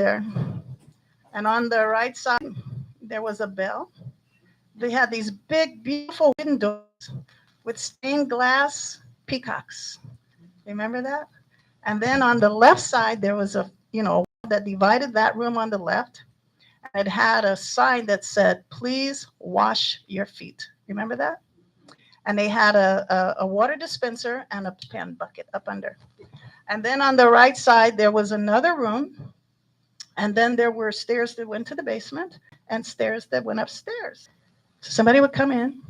there. And on the right side, there was a bell. They had these big, beautiful windows with stained glass peacocks. Remember that? And then on the left side, there was a that divided that room on the left. And it had a sign that said, please wash your feet. Remember that? And they had a water dispenser and a pen bucket up under. And then on the right side, there was another room. And then there were stairs that went to the basement and stairs that went upstairs. So somebody would come in,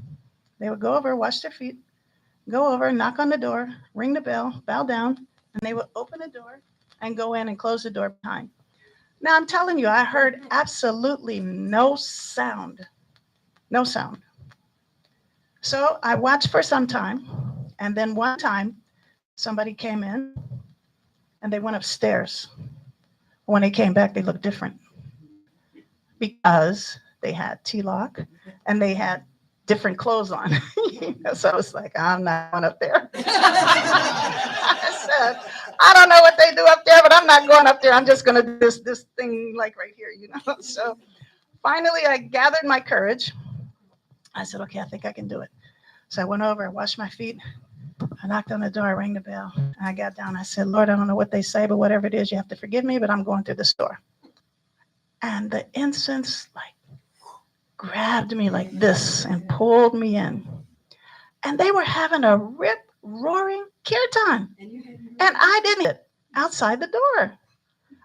they would go over, wash their feet, go over, knock on the door, ring the bell, bow down, and they would open the door and go in and close the door behind. Now I'm telling you, I heard absolutely no sound, no sound. So I watched for some time, and then one time somebody came in and they went upstairs. When they came back, they looked different because they had T-lock and they had different clothes on. So I was like, I'm not going up there. I said, I don't know what they do up there, but I'm not going up there. I'm just going to do this thing like right here. So finally, I gathered my courage. I said, okay, I think I can do it. So I went over, I washed my feet. I knocked on the door, I rang the bell. And I got down. I said, Lord, I don't know what they say, but whatever it is, you have to forgive me, but I'm going through the door. And the incense grabbed me like this and pulled me in. And they were having a rip-roaring kirtan. And I didn't hear it outside the door.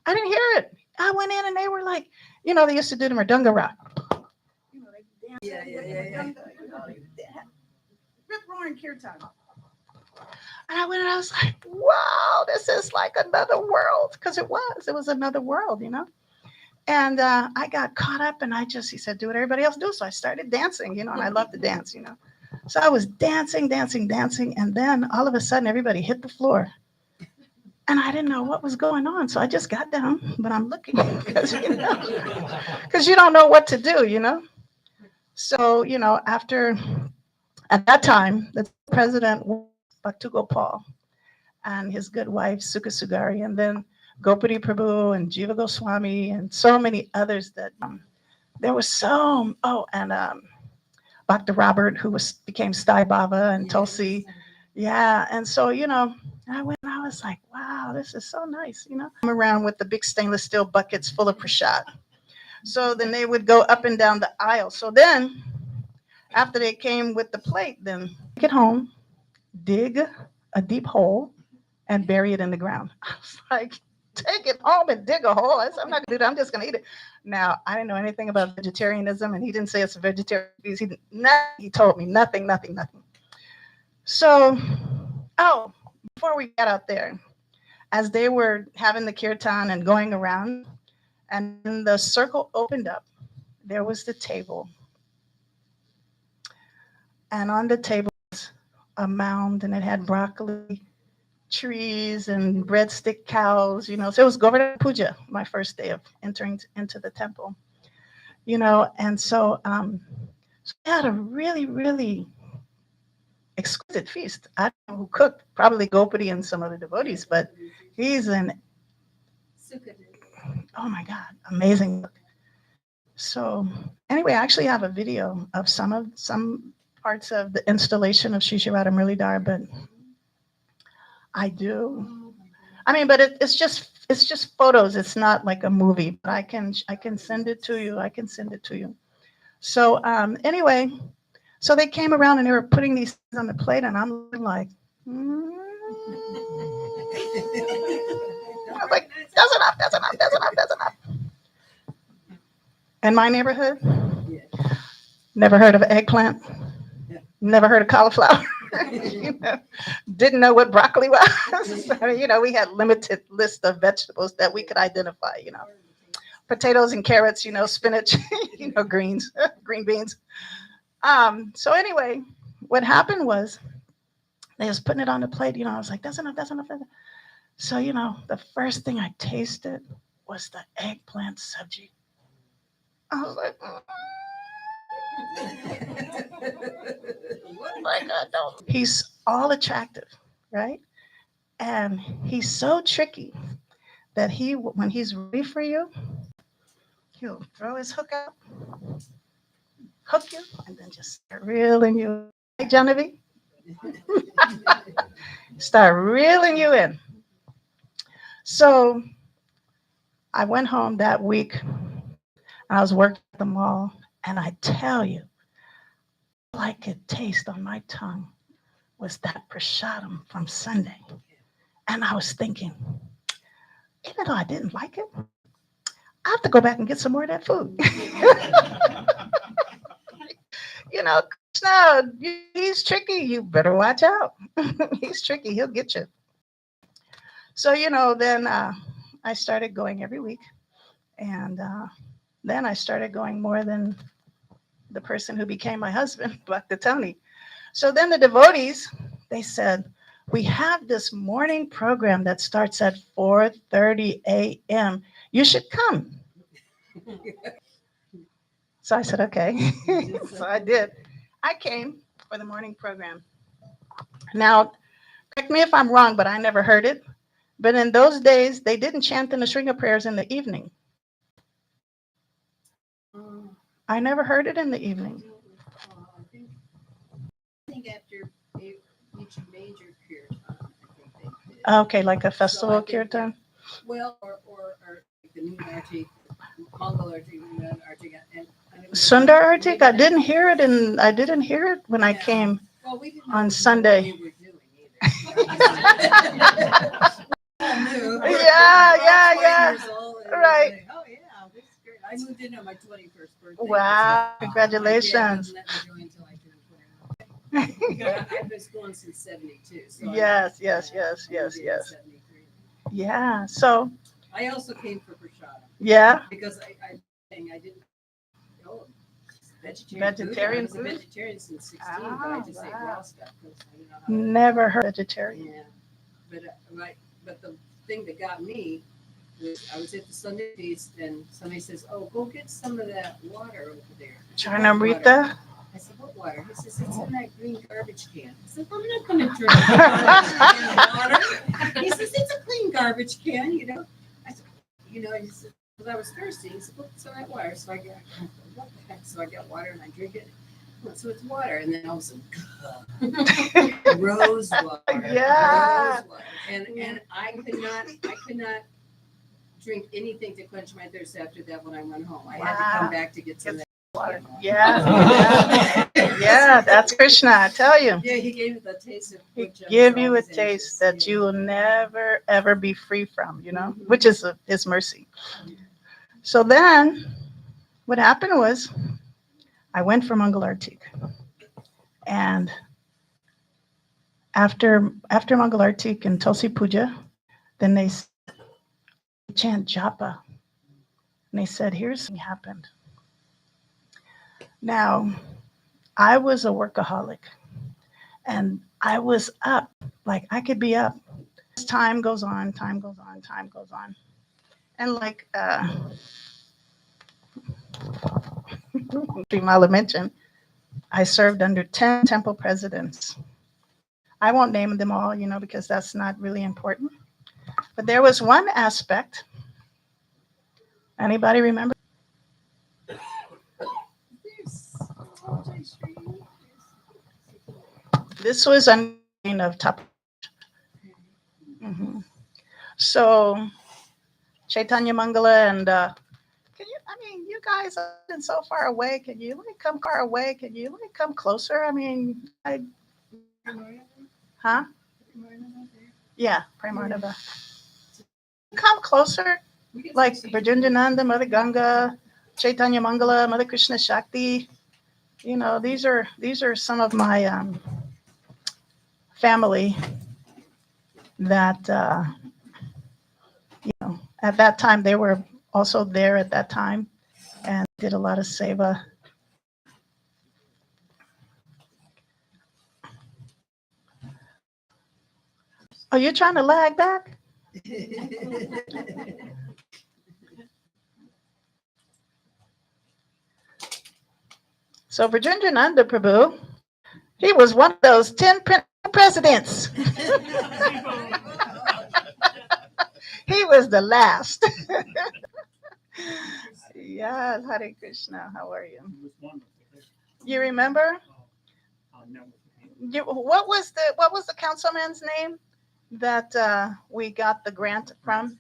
I didn't hear it. I went in and they were like, they used to do the Mridanga rock. They dance. Rip-roaring kirtan. And I went and I was like, wow, this is like another world. Because it was another world, And I got caught up and he said, do what everybody else do. So I started dancing, and I love to dance, So I was dancing. And then all of a sudden, everybody hit the floor. And I didn't know what was going on. So I just got down, but I'm looking because you don't know what to do, So, at that time, the president was Bhaktugo Paul and his good wife, Sukha Sugari, and then Gopati Prabhu and Jiva Goswami and so many others that there was Bhakta Robert, who became Stai Baba and Tulsi. Yeah. And so, I went and I was like, wow, this is so nice, I'm around with the big stainless steel buckets full of prasad. So then they would go up and down the aisle. So then after they came with the plate, then take it home, dig a deep hole and bury it in the ground. I was like, take it home and dig a hole. I said, I'm not gonna do that. I'm just gonna eat it. Now, I didn't know anything about vegetarianism, and he didn't say it's a vegetarian piece. He told me nothing. So, before we got out there, as they were having the kirtan and going around, and the circle opened up, there was the table. And on the table was a mound, and it had broccoli, trees, and breadstick cows, So it was Govardhan Puja, my first day of entering into the temple, And so, so we had a really, really exquisite feast. I don't know who cooked, probably Gopati and some other devotees, but he's oh my God, amazing cook. So anyway, I actually have a video of some parts of the installation of Sri Sri Radha Muralidhar, but I do. I mean, but it's just photos. It's not like a movie. But I can send it to you. So anyway, so they came around and they were putting these things on the plate, and I'm like, I was like, that's enough. In my neighborhood, never heard of eggplant, never heard of cauliflower. Didn't know what broccoli was. We had limited list of vegetables that we could identify, potatoes and carrots, spinach, greens, green beans. So anyway, what happened was they was putting it on the plate, I was like, that's enough. So, the first thing I tasted was the eggplant sabji. I was like, he's all attractive, right? And he's so tricky that when he's ready for you, he'll throw his hook out, hook you, and then just start reeling you in. Right, Genevieve? Start reeling you in. So I went home that week, and I was working at the mall, and I tell you, all I could taste on my tongue was that prashadam from Sunday. And I was thinking, even though I didn't like it, I have to go back and get some more of that food. You know, Krishna, he's tricky. You better watch out. He's tricky. He'll get you. So, then I started going every week. And then I started going more than the person who became my husband, Bhakta Tony. So then the devotees, they said, we have this morning program that starts at 4:30 a.m. You should come. So I said, okay. So I did. I came for the morning program. Now, correct me if I'm wrong, but I never heard it. But in those days, they didn't chant in the Shringa prayers in the evening. I never heard it in the evening. I think after each major kirtan, I think they did. Okay, like a festival kirtan? Well, or the new Arti, Mongol Arti, and Sundar Artik, I didn't hear it when I came well, we didn't on know Sunday. what we were doing either. Yeah. Right. Like, oh yeah, this is great. I moved in on my 21st birthday. Wow, So congratulations. my dad wouldn't let me join until I turned 21. I've been schooling since 72. So Yes. I moved in 73. Yeah. So, I also came for prashadam yeah. because I didn't know Vegetarian food. I was a vegetarian since 16, but I just ate raw stuff because I didn't know how to. Never heard vegetarian. Yeah, but the thing that got me was I was at the Sunday feast and somebody says, "Oh, go get some of that water over there." Charnamrita? I said, "What water?" He says, "It's in that green garbage can." I said, "I'm not going to drink garbage can water." He says, "It's a clean garbage can, you know." I said, he said, because I was thirsty. He said, "Look, it's all right water." So I got, what the heck? So I got water and I drink it. So it's water, and then all of a sudden, rose water. Yeah. Rose water. And I could not drink anything to quench my thirst after that when I went home. I had to come back to get some water. Yeah. Yeah, that's Krishna, I tell you. Yeah, he gave me the taste of He give you a taste that you will never, ever be free from, which is his mercy. So then what happened was I went for Mangal Artik. And after Mangal Artik and Tulsi Puja, then they chant japa. And they said, here's what happened. Now, I was a workaholic. And I was up, like I could be up. As time goes on. And like Mala mentioned, I served under 10 temple presidents. I won't name them all, because that's not really important. But there was one aspect. Anybody remember? This was under the reign of Tapa. Mm-hmm. So Chaitanya Mangala and you guys are so far away. Can you come far away? Can you come closer? Huh? Yeah, Premarnava. Come closer, like Virginjananda, Mother Ganga, Chaitanya Mangala, Mother Krishna Shakti. These are some of my family that at that time they were also there at that time and did a lot of seva. Are you trying to lag back? So Virginjananda Prabhu, he was one of those 10 presidents. He was the last. Yes, Hare Krishna. How are you? You remember? What was the councilman's name that we got the grant from?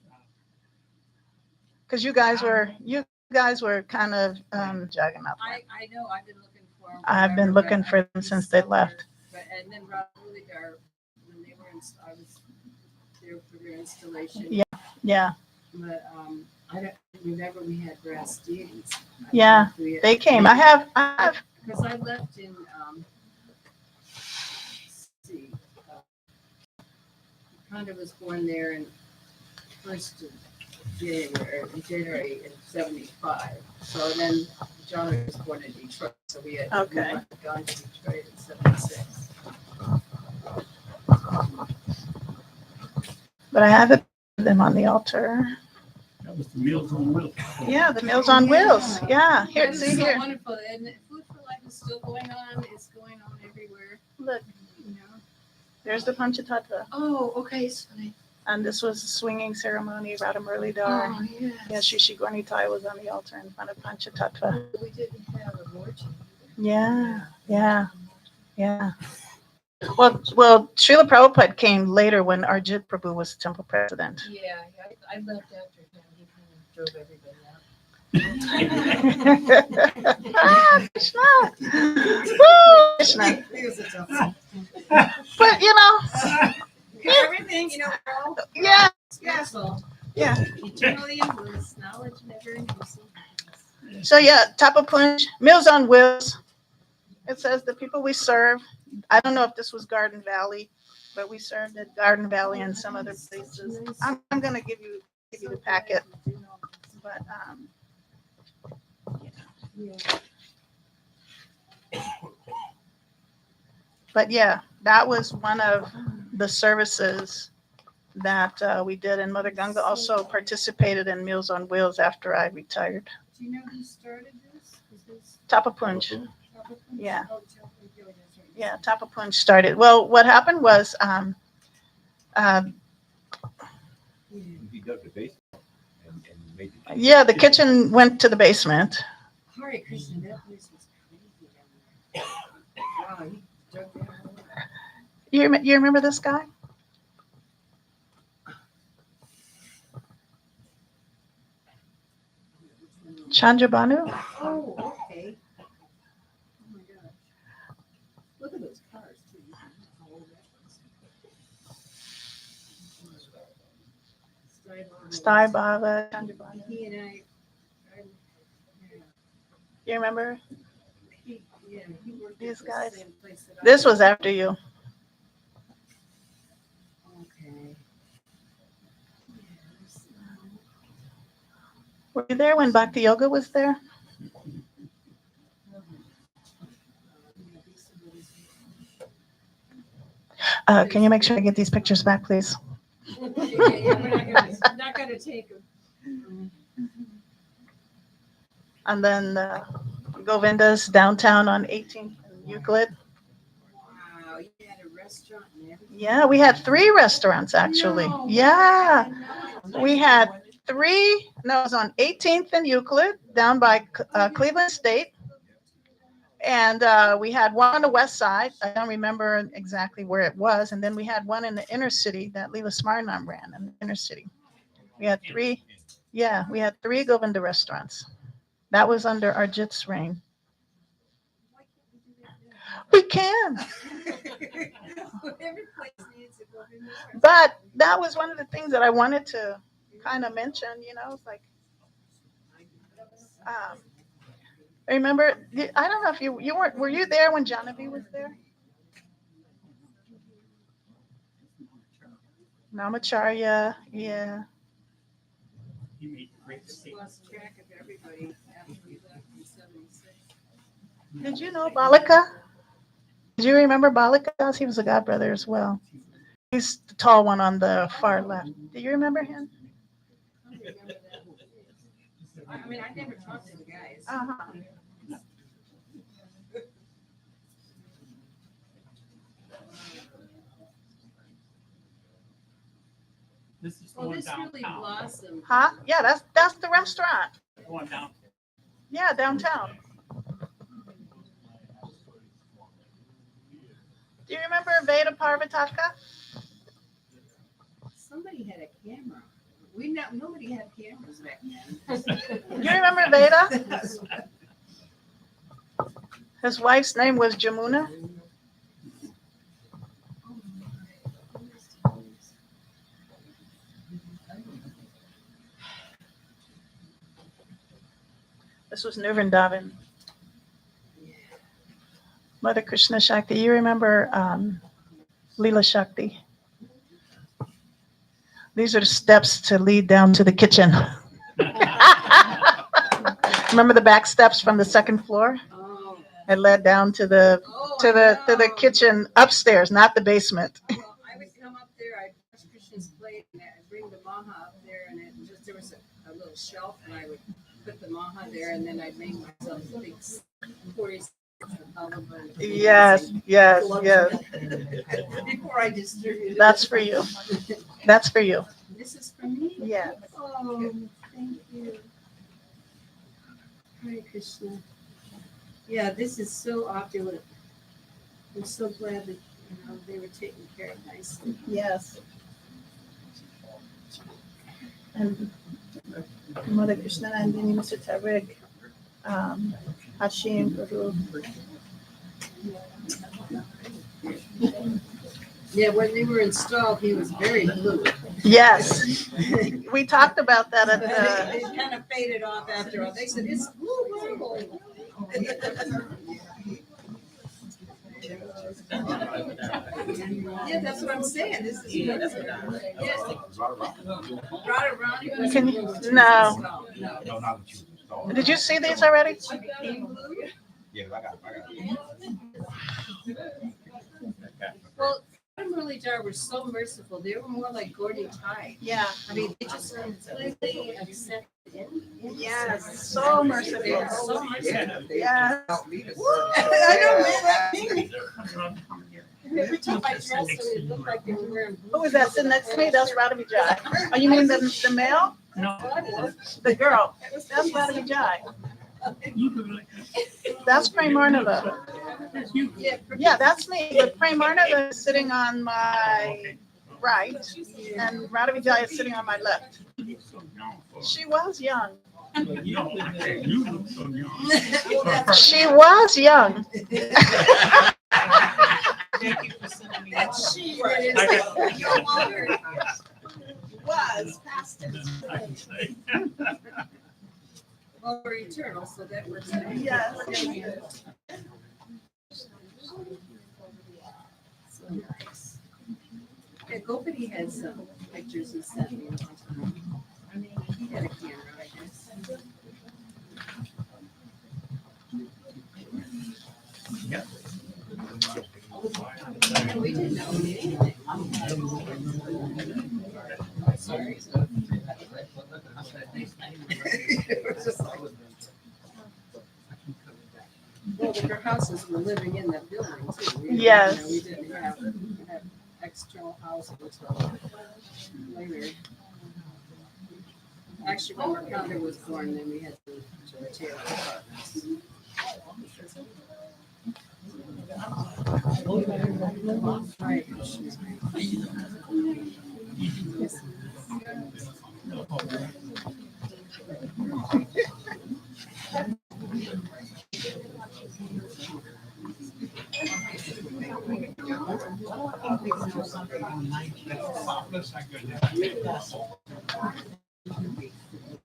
Because you guys were kind of Jagannath. I know, I've been looking for them. I've been looking for them since they left. But, and then Rob Uligar, when they were I was there for their installation. Yeah, yeah, But, I don't remember we had brass deities. yeah. They came. I have. Because I left in, let's see, Conda was born there in first of January in 75. So then John was born in Detroit. So we had Okay. gone to Detroit in 76. But I have them on the altar. That was the Meals on Wheels. Yeah, the Meals on Wheels. Yeah, here, It's see so here. wonderful. And Food for Life is still going on. It's going on everywhere. Look, You know. there's the Panchatattva. Oh, okay. So And this was a swinging ceremony, Radha Muralidhar. oh, yes. Yeah, Shishi Gornitai was on the altar in front of Panchatattva. We didn't have a orgy. Yeah, yeah, yeah. Well, Srila Prabhupada came later when Arjit Prabhu was temple president. Yeah, I left after him. He kind of drove everybody out. Krishna. Woo, Krishna. He was a tough one. But Everything, Paul. yeah, Special. yeah. Eternally in bliss, knowledge never inducing. So yeah, Tapapunj, Meals on Wheels. It says the people we serve. I don't know if this was Garden Valley, but we served at Garden Valley and some other places. I'm gonna give you the packet, but But yeah, that was one of the services that we did. And Mother Ganga also participated in Meals on Wheels after I retired. Do you know who started this? Tapapunj. Yeah. Oh, Tapapunj, that's right. Yeah, Tapapunj started. Well, what happened was He dug the basement and made the yeah, the kitchen went to the basement. Hare Krishna, that place was crazy down there. Wow, he dug that whole. You remember this guy? Chandrabanu? Oh, okay. Oh my gosh. Look at those cars too. How old that was. Stai Baba, Chandrabanu. He and I yeah, You remember he worked these at the guys? same place that I This was worked. after you. Okay. Were you there when Bhakti Yoga was there? Can you make sure I get these pictures back, please? Yeah, we're not gonna take them. And then Govinda's downtown on 18th and Euclid. Wow, you had a restaurant and everything. Yeah, we had 3 restaurants actually. No, Yeah, no, we had 3. No, it was on 18th and Euclid down by Cleveland State. And we had one on the west side. I don't remember exactly where it was. And then we had one in the inner city that Leela Smarnam ran in the inner city. We had 3. Yeah, we had 3 Govinda restaurants. That was under Arjit's reign. We can. Every place needs a Govinda restaurant. But that was one of the things that I wanted to kind of mention, it's like, remember, I don't know if you weren't, were you there when Janavi was there? Namacharya, yeah. He made great Just steak. lost track of everybody after we left in 76. Did you know Balika? Did you remember Balika? He was a godbrother as well. He's the tall one on the far left. Do you remember him? I don't remember that. I mean, I never talked to the guys. Uh-huh. This is the Well, one this really downtown. blossomed. Huh? Yeah, that's the restaurant. The one down. Yeah, downtown. Do you remember Veda Parvataka? Somebody had a camera. Nobody had cameras back then. You remember Veda? His wife's name was Jamuna. This was Nirvandavan. Mother Krishna Shakti. You remember Leela Shakti? These are the steps to lead down to the kitchen. Remember the back steps from the second floor? Oh. It led down to the Oh, to the kitchen upstairs, not the basement. Well, I would come up there, I'd wash Christian's plate, and I'd bring the maha up there, and there was a little shelf, and I would put the maha there, and then I'd make myself big 40 Yes, yes, yes. Before I distributed. That's for you. That's for you. This is for me? Yes. Oh, thank you. Hare Krishna. Yeah, this is so opulent. I'm so glad that they were taken care of nicely. Yes. And Mother Krishna and Mr. Tariq, Hashim, Guru. Yeah, when they were installed, he was very blue. Yes. We talked about that at It the. kind of faded off after all. They said, it's blue marble. Yeah, that's what I'm saying. This is yes. Brought around. It was Can you- blue. no. No. No, not what you installed. Did you see these already? Yeah, I got it. Well, Murli Jar were so merciful. They were more like Gordy Tye. Yeah. I mean, they just completely accepted him. Yes. So They merciful. were so merciful. Yes. I know. Every time I dressed them, it looked like they were wearing blue. Who was that sitting next to me? That's Radha Vijay. Oh, you mean the male? No. The girl. That's Radha Vijay. You look like That's Premarnava. that's you. Yeah, that's me. But Premarnava is sitting on my right, and Radha Vijay is sitting on my left. You look so young for She was young. you look so young. She was young. Thank you for sending me. That she is your mother was Pastimes. I can say. Well, we're eternal, so that works out. Yes. So nice. Yeah, Gopati had some pictures he sent me. I mean, he had a camera, I guess. Yeah. And we didn't know anything. Sorry. Well, the houses were living in that building too. Yes. We didn't have external housing until later. Actually, when Mercado was born, then we had to retail apartments. Right.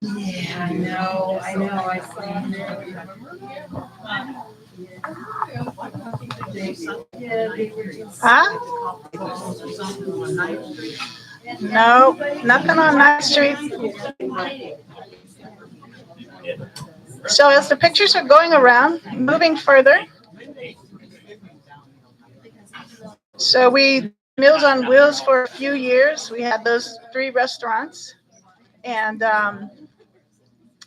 Yeah, I know, I saw him there. Yeah, they were just. Huh? No, nothing on 9th Street. So as the pictures are going around, moving further. So we Meals on Wheels for a few years. We had those 3 restaurants, and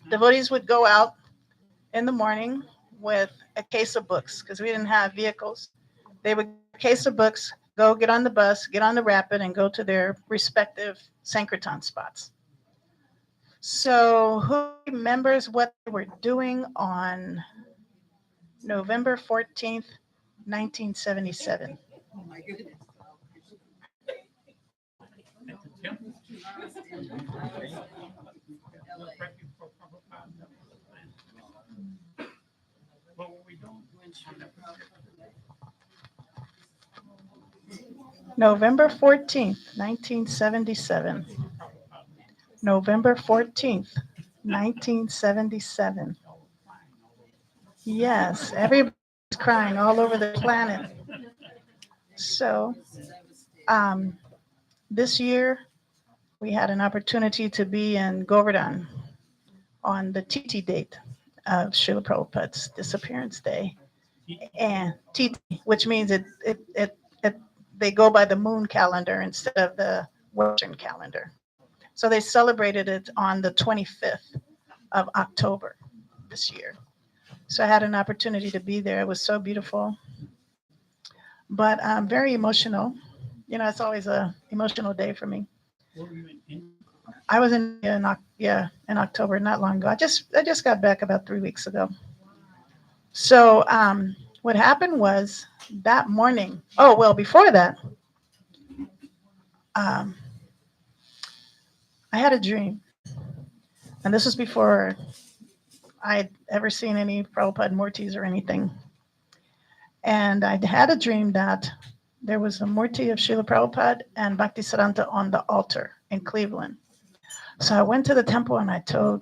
devotees would go out in the morning with a case of books because we didn't have vehicles. They would get a case of books, go get on the bus, get on the rapid, and go to their respective Sankirtan spots. So, who remembers what they were doing on November 14th, 1977? Oh my goodness. At the temple. LA. What were we doing? November 14th, 1977. November 14th, 1977. Yes, everybody's crying all over the planet. So, um, this year we had an opportunity to be in Govardhan on the TT date of Srila Prabhupada's disappearance day, and TT, which means it they go by the moon calendar instead of the Western calendar. So they celebrated it on the 25th of October this year. So I had an opportunity to be there. It was so beautiful, but very emotional. You know, it's always a emotional day for me. What were you in? I was in October, not long ago. I just got back about 3 weeks ago. So what happened was that morning. Oh well, before that, um, I had a dream, and this was before I'd ever seen any Prabhupada Murtis or anything. And I had a dream that there was a Murti of Srila Prabhupada and Bhaktisiddhanta on the altar in Cleveland. So I went to the temple and I told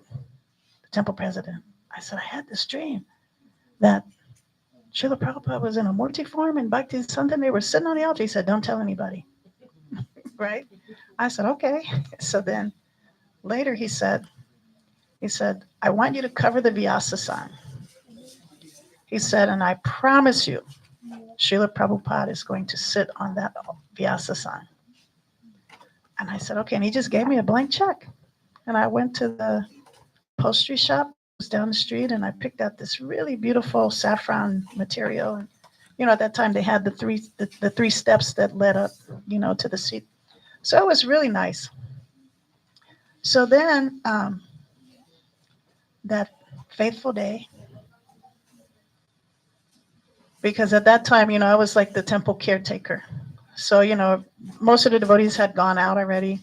the temple president, I said, I had this dream that Srila Prabhupada was in a Murti form and Bhaktisiddhanta, they were sitting on the altar. He said, don't tell anybody. Right? I said, okay. So then later he said, I want you to cover the Vyasa sign. He said, and I promise you, Srila Prabhupada is going to sit on that Vyasa sign. And I said, okay. And he just gave me a blank check. And I went to the upholstery shop, it was down the street, and I picked out this really beautiful saffron material. And, you know, at that time they had the three steps that led up, you know, to the seat. So it was really nice. So then that fateful day, because at that time, you know, I was like the temple caretaker. So, you know, most of the devotees had gone out already.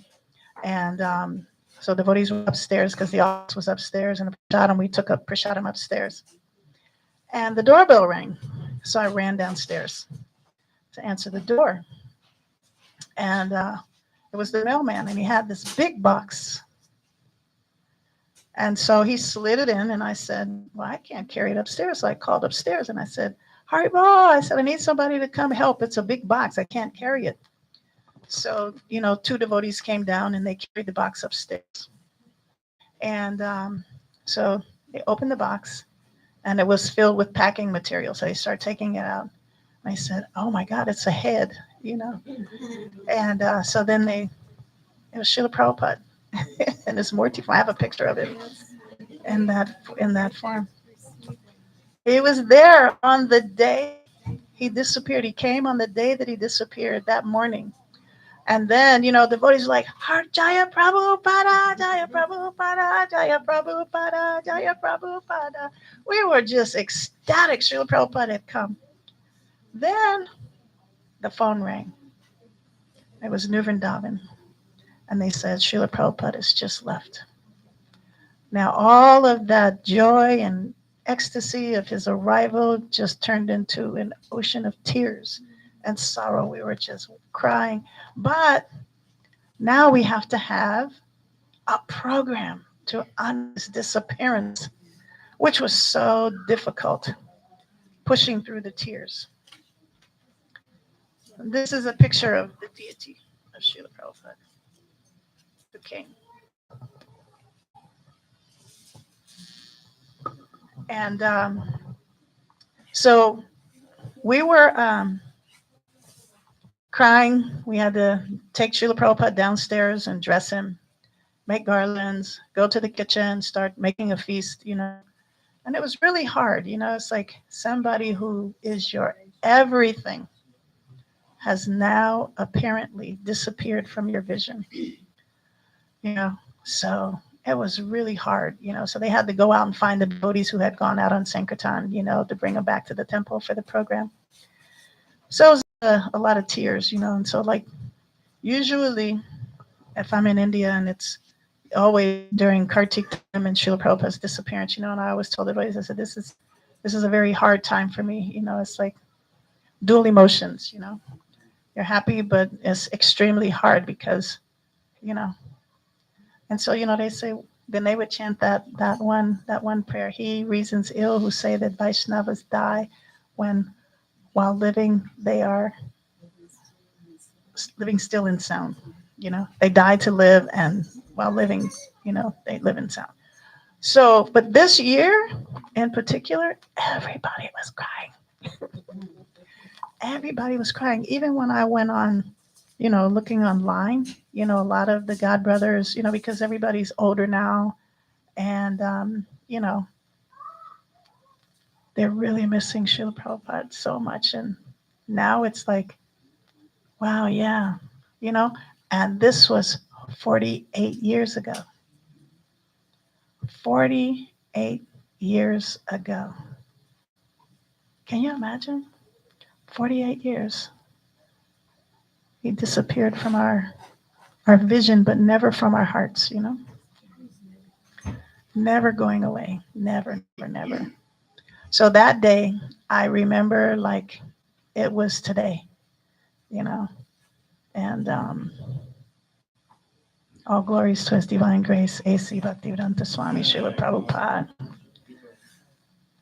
And so devotees were upstairs because the office was upstairs, and the prasadam, we took up prasadam upstairs. And the doorbell rang. So I ran downstairs to answer the door. And it was the mailman, and he had this big box. And so he slid it in, and I said, well, I can't carry it upstairs. So I called upstairs, and I said, Haribo, I said, I need somebody to come help. It's a big box. I can't carry it. So, you know, two devotees came down, and they carried the box upstairs. And so they opened the box, and it was filled with packing material. So they started taking it out. And I said, oh, my God, it's a head, you know. And so then it was Srila Prabhupada in his Murti form. I have a picture of it in that form. He was there on the day he disappeared. He came on the day that he disappeared, that morning. And then, you know, the devotees were like, Jaya Prabhupada, Jaya Prabhupada, Jaya Prabhupada, Jaya Prabhupada. We were just ecstatic Srila Prabhupada had come. Then the phone rang. It was New Vrindavan. And they said, Srila Prabhupada has just left. Now, all of that joy and ecstasy of his arrival just turned into an ocean of tears and sorrow. We were just crying. But now we have to have a program to honor his disappearance, which was so difficult, pushing through the tears. This is a picture of the deity of Srila Prabhupada, the king. And so we were crying. We had to take Srila Prabhupada downstairs and dress him, make garlands, go to the kitchen, start making a feast, you know. And it was really hard, you know. It's like somebody who is your everything has now apparently disappeared from your vision. So it was really hard. So they had to go out and find the devotees who had gone out on Sankirtan, to bring them back to the temple for the program. So it was a lot of tears. And so, like, usually if I'm in India and it's always during Kartik time and Srila Prabhupada's disappearance, and I always told the devotees, I said, this is a very hard time for me. It's like dual emotions. You're happy, but it's extremely hard because, you know, and so, they say, then they would chant that one prayer. He reasons ill who say that Vaishnavas die when while living they are living still in sound. They die to live, and while living, they live in sound. So, but this year in particular, everybody was crying. Everybody was crying. Even when I went on, looking online, a lot of the God brothers, because everybody's older now, and they're really missing Srila Prabhupada so much. And now it's like, wow, yeah, you know, and this was 48 years ago. 48 years ago. Can you imagine? 48 years. He disappeared from our vision, but never from our hearts. Never going away. Never, never, never. So that day, I remember like it was today. And all glories to His divine grace, A.C. Bhaktivedanta Swami Srila Prabhupada.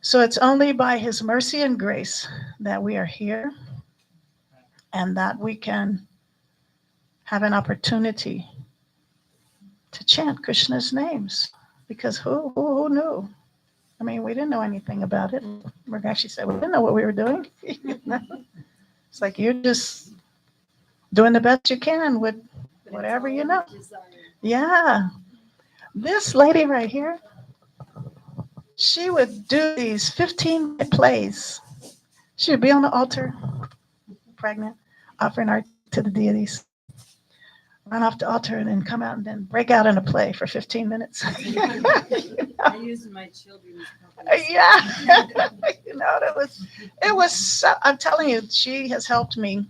So it's only by His mercy and grace that we are here and that we can have an opportunity to chant Krishna's names. Because who knew? I mean, we didn't know anything about it. Murgashi said, we didn't know what we were doing. It's like you're just doing the best you can with whatever you know. Yeah. This lady right here, she would do these 15-minute plays. She would be on the altar, pregnant, offering art to the deities, run off the altar, and then come out and then break out in a play for 15 minutes. I use my children's company. Yeah. It was so, I'm telling you, she has helped me,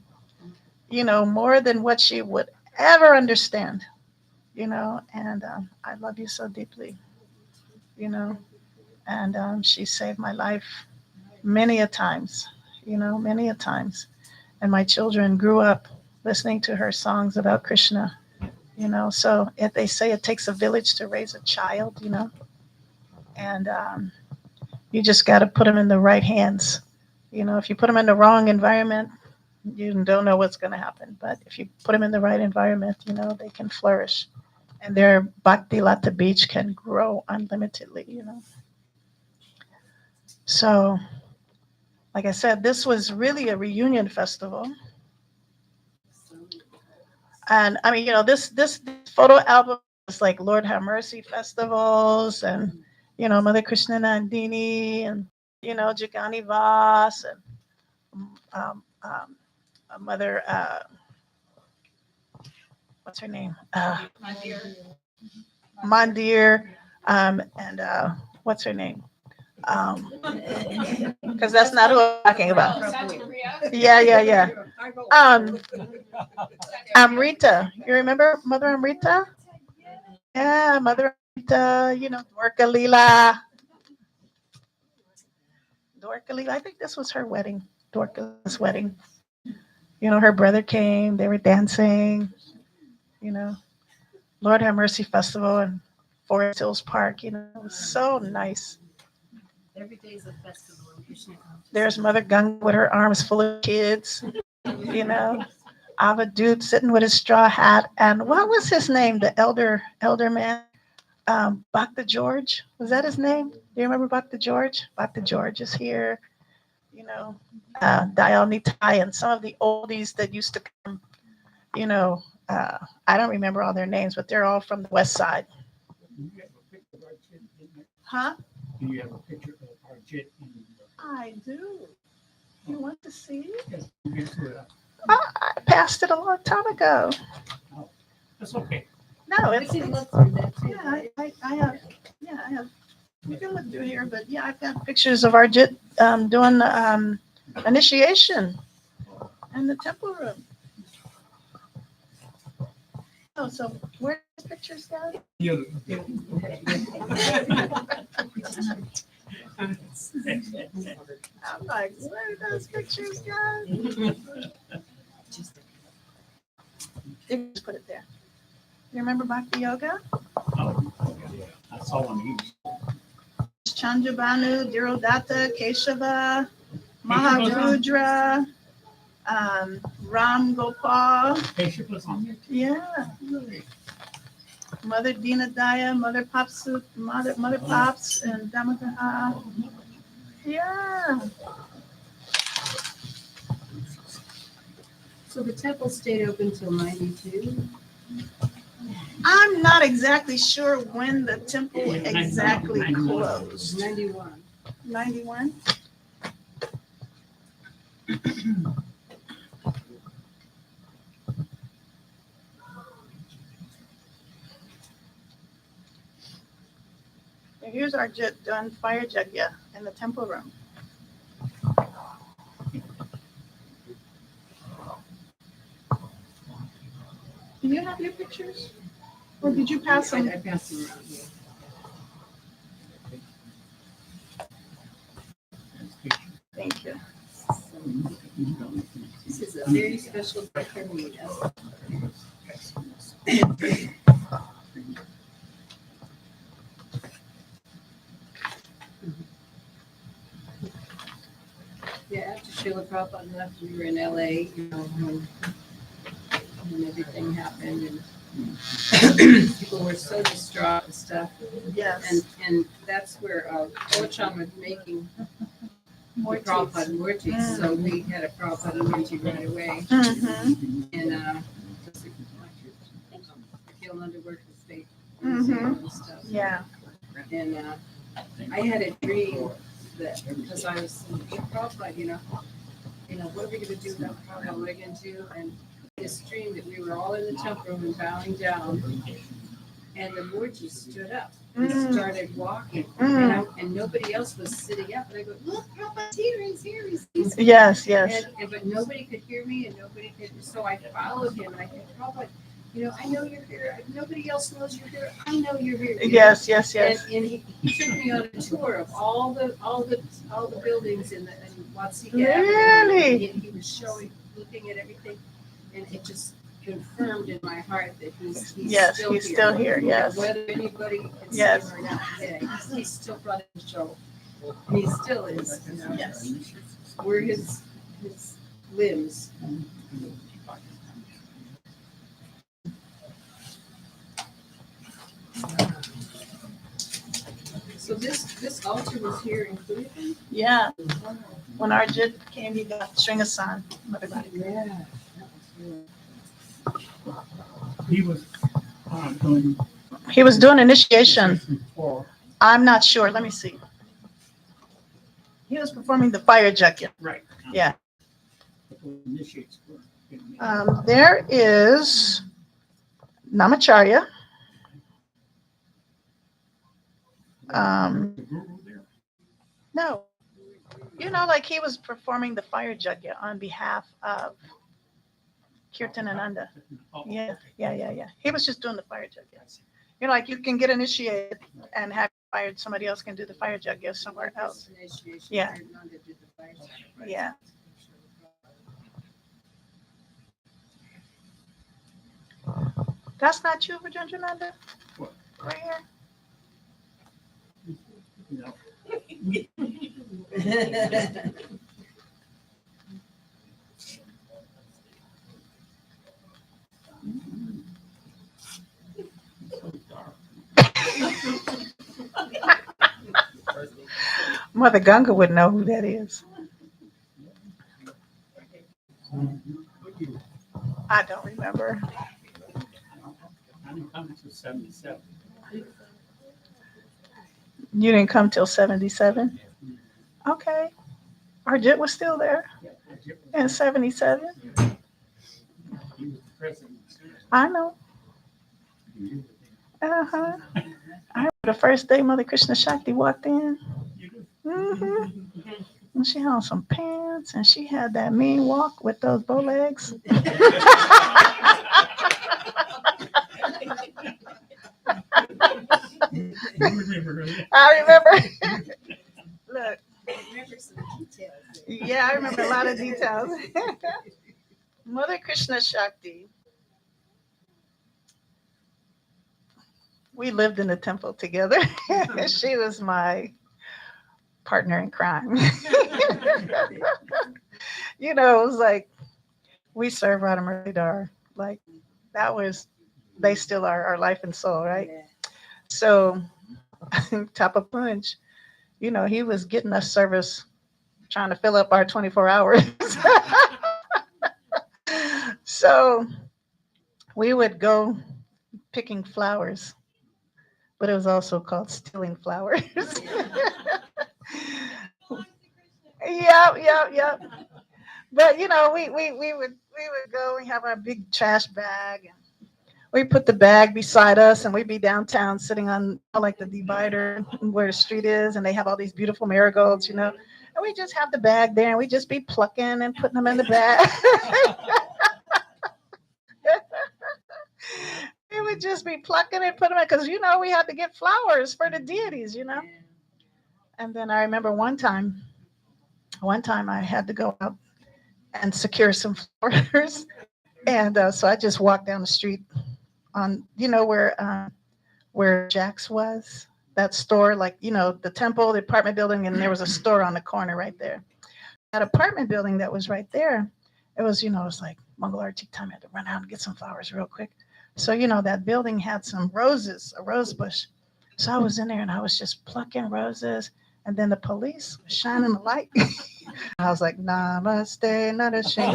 more than what she would ever understand, and I love you so deeply, you know, and she saved my life many a times, many a times. And my children grew up listening to her songs about Krishna. So if they say it takes a village to raise a child, and you just got to put them in the right hands. If you put them in the wrong environment, you don't know what's going to happen. But if you put them in the right environment, they can flourish. And their bhakti lata beach can grow unlimitedly. So, like I said, this was really a reunion festival. And I mean, this photo album is like Lord Have Mercy festivals and, Mother Krishna Nandini and, Jagani Vas and Mother, what's her name? Mandir. And what's her name? Because that's not who I'm talking about. Yeah. Um, Amrita. You remember Mother Amrita? Yeah, Mother Amrita, Dwarka Leela. Dwarka Leela. I think this was her wedding, Dwarka's wedding. Her brother came, they were dancing, you know, Lord Have Mercy Festival in Forest Hills Park, it was so nice. Every day is a festival in Krishna consciousness. There's Mother Ganga with her arms full of kids, you know. Avadut sitting with his straw hat. And what was his name? The elder man? Bhakta George. Was that his name? Do you remember Bhakta George? Bhakta George is here. Dayal Nitai and some of the oldies that used to come, I don't remember all their names, but they're all from the west side. Do you have a picture of our kid in there? Huh? Do you have a picture of our kid in I do. You want to see? Yes, you get to it. I passed it a long time ago. That's okay. No, We it's, can look through that too. yeah, I have, yeah, I have. We can look through here, but yeah, I've got pictures of our JIT doing the initiation in the temple room. Oh, so where are these pictures go? I'm like, where are those pictures go? You can just put it there. You remember Bhakti Yoga? Oh, I saw one of these. Chandrabhanu, Dhirodata, Keshava, Maharudra, Ram Gopal. Patient was on there. Yeah. Really? Mother Dina Daya, Mother Pops, Mother Pops, and Damagraha. Yeah. So the temple stayed open till 92. I'm not exactly sure when the temple Yeah, 91. exactly 91. closed. 91. 91? And here's our done fire yajna in the temple room. Do you have your pictures? Or did you pass them? I passed them around. Yeah. Thank you. This is a very special day for me. Yeah, after Srila Prabhupada left, we were in LA, when everything happened and people were so distraught and stuff. Yes. And that's where Ochan was making the More Prabhupada Murtis. So we had a Prabhupada Murti right away. Mm-hmm. And Gilnanda worked with state Mhm. and stuff. Yeah. And I had a dream that because I was Prabhupada, what are we going to do about Prabhupada? What are we going to do? And this dream that we were all in the temple room and bowing down, and the Murti stood up and started walking, and nobody else was sitting up. And I go, look, Prabhupada's here, he's here, he's here. Yes, yes. But nobody could hear me, and nobody could. So I followed him, and I said, Prabhupada, I know you're here. Nobody else knows you're here. I know you're here. Yes, yes, yes. And he took me on a tour of all the buildings in Watsika. Really? He was looking at everything, and it just confirmed in my heart that he's Yes, still he's here. still here, yes. Whether anybody can see Yes. him or not, yeah, he's still running the show. And he still is. Yes. We're his limbs. So this altar was here included? Yeah. When Arjit came, he got Sringasan. Yeah. He was doing. He was doing initiation. For, I'm not sure. Let me see. He was performing the fire yajna. right. Yeah. Initiates were. There is Namacharya. The guru there. No. Like he was performing the fire yajna on behalf of Kirtanananda. Oh, Yeah, okay. yeah. He was just doing the fire yajna. Like you can get initiated and have fired. Somebody else can do the fire yajna somewhere else. Yeah. Yeah. That's not you, Vajendrananda? What? Right here? No. So dark. Mother Ganga would know who that is. I don't remember. I didn't come until 77. You didn't come till 77? Okay. Arjit was still there Yeah, in 77? present. I know. Uh-huh. I remember the first day Mother Krishna Shakti walked in. You do. Hmm. And she had on some pants and she had that mean walk with those bow legs. You remember it. I remember. Look, Remember some details there. yeah, I remember a lot of details. Mother Krishna Shakti, we lived in the temple together. She was my partner in crime. You know, it was like we serve Radha Muralidhar. Like that was, they still are our life and soul, right? Yeah. So, top of punch, you know, he was getting us service, trying to fill up our 24 hours. So we would go picking flowers, but it was also called stealing flowers. Yep, yep, yep. But you know, we would go and have our big trash bag, and we put the bag beside us, and we'd be downtown sitting on like the divider where the street is, and they have all these beautiful marigolds, you know. And we just have the bag there, and we just be plucking and putting them in the bag. We would just be plucking and putting them in because you know we had to get flowers for the deities, you know. And then I remember one time I had to go out and secure some flowers, and so I just walked down the street on, you know, where Jack's was, that store, like, you know, the temple, the apartment building, and there was a store on the corner right there. That apartment building that was right there, it was, you know, it was like Mongol Arctic time. I had to run out and get some flowers real quick. So, you know, that building had some roses, a rose bush. So I was in there and I was just plucking roses. And then the police was shining the light. I was like, Namaste, Narashin.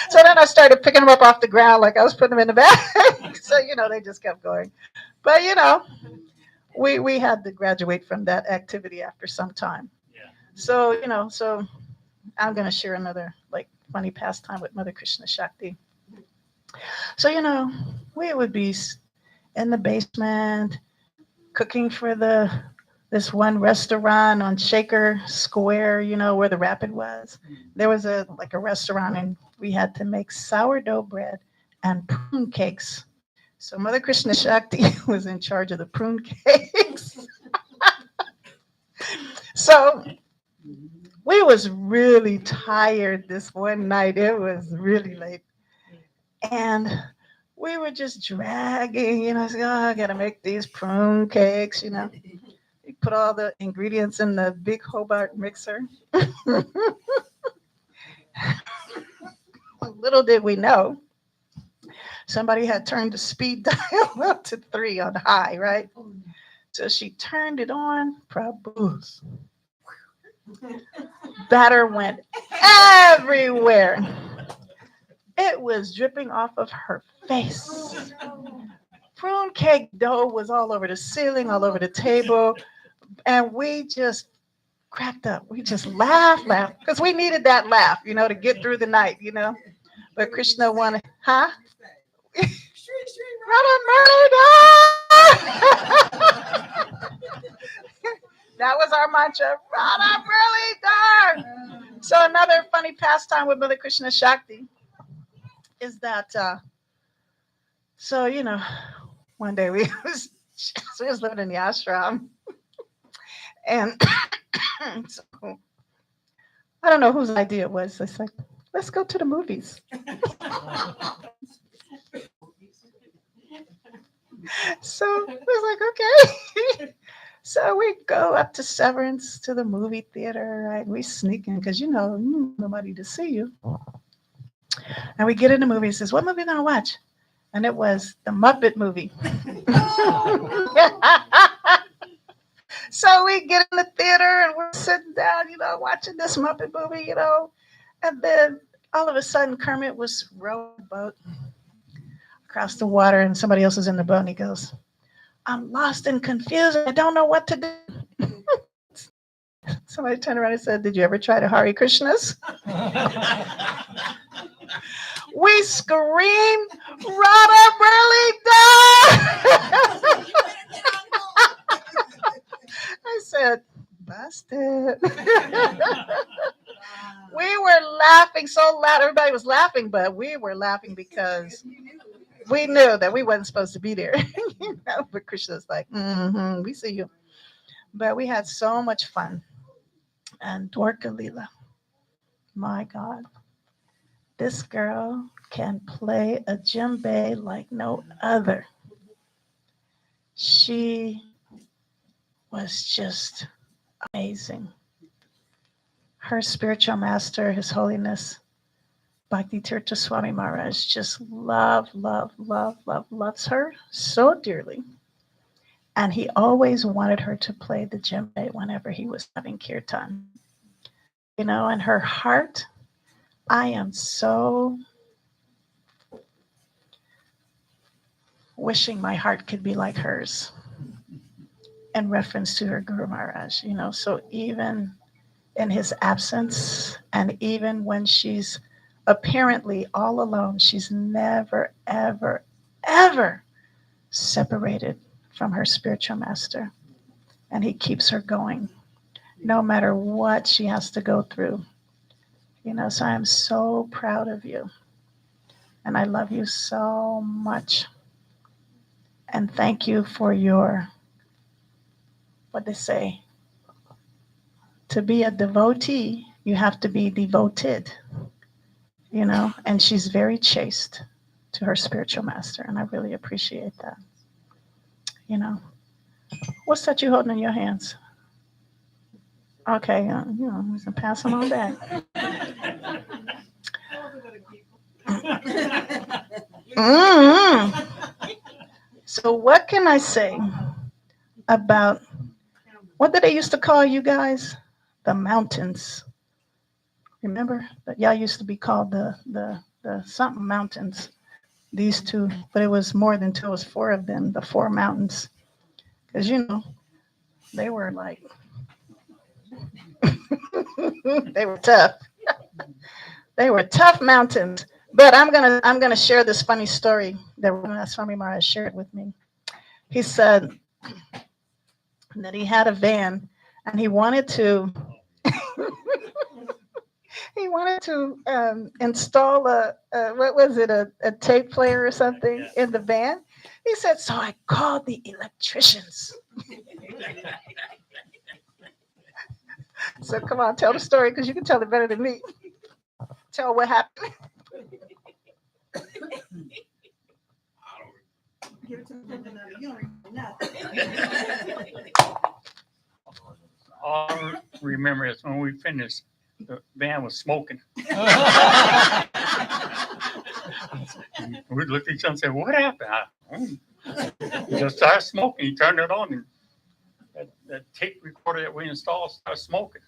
So then I started picking them up off the ground like I was putting them in the bag. So, you know, they just kept going. But, you know, we had to graduate from that activity after some time. Yeah. So, you know, so I'm going to share another like funny pastime with Mother Krishna Shakti. So, you know, we would be in the basement cooking for this one restaurant on Shaker Square, you know, where the Rapid was. There was a like a restaurant and we had to make sourdough bread and prune cakes. So Mother Krishna Shakti was in charge of the prune cakes. So we was really tired this one night. It was really late. And we were just dragging, you know, I said, oh, I gotta make these prune cakes, you know. We put all the ingredients in the big Hobart mixer. Little did we know, somebody had turned the speed dial up to 3 on high, right? So she turned it on, Prabhu's. Batter went everywhere. It was dripping off of her face. Prune cake dough was all over the ceiling, all over the table. And we just cracked up. We just laughed, because we needed that laugh, you know, to get through the night, you know. But Krishna wanted, huh? That was our mantra. Radha Muralidhar. So another funny pastime with Mother Krishna Shakti is that, so you know, one day we was living in the ashram, and so I don't know whose idea it was. It's like, let's go to the movies. So it was like, okay. So we go up to Severance to the movie theater, right? We sneak in because, you know, nobody to see you. And we get in the movie. He says, what movie are you going to watch? And it was the Muppet movie. So we get in the theater and we're sitting down, you know, watching this Muppet movie, you know. And then all of a sudden, Kermit was rowing a boat across the water and somebody else is in the boat. And he goes, I'm lost and confused. I don't know what to do. Somebody turned around and said, "Did you ever try to Hare Krishnas?" We screamed, "Rada Burley died!" I said, "Busted." We were laughing so loud. Everybody was laughing, but we were laughing because we knew that we wasn't supposed to be there. But Krishna's like, we see you. But we had so much fun. And Dwarka Leela, my God, this girl can play a djembe like no other. She was just amazing. Her spiritual master, His Holiness Bhakti Tirtha Swami Maharaj, just loves her so dearly. And he always wanted her to play the djembe whenever he was having kirtan. You know, and her heart, I am so wishing my heart could be like hers in reference to her Guru Maharaj, you know. So even in his absence, and even when she's apparently all alone, she's never, ever, ever separated from her spiritual master. And he keeps her going, no matter what she has to go through. You know, so I am so proud of you. And I love you so much. And thank you for your, what they say, to be a devotee, you have to be devoted, you know, and she's very chaste to her spiritual master. And I really appreciate that. You know, what's that you holding in your hands? Okay, you know, we can pass them on back. Mm-hmm. So what can I say about, what did they used to call you guys? The mountains. Remember that y'all used to be called the something mountains. These two, but it was more than two. It was four of them. The four mountains, because you know they were like they were tough. They were tough mountains. But I'm gonna share this funny story that Swami Maharaj shared with me. He said that he had a van and he wanted to install what was it, a tape player or something in the van. He said, so I called the electricians. So come on, tell the story because you can tell it better than me. Tell what happened. All I remember is when we finished, the van was smoking. We looked at each other and said, "What happened?" He just started smoking. He turned it on, and that tape recorder that we installed started smoking.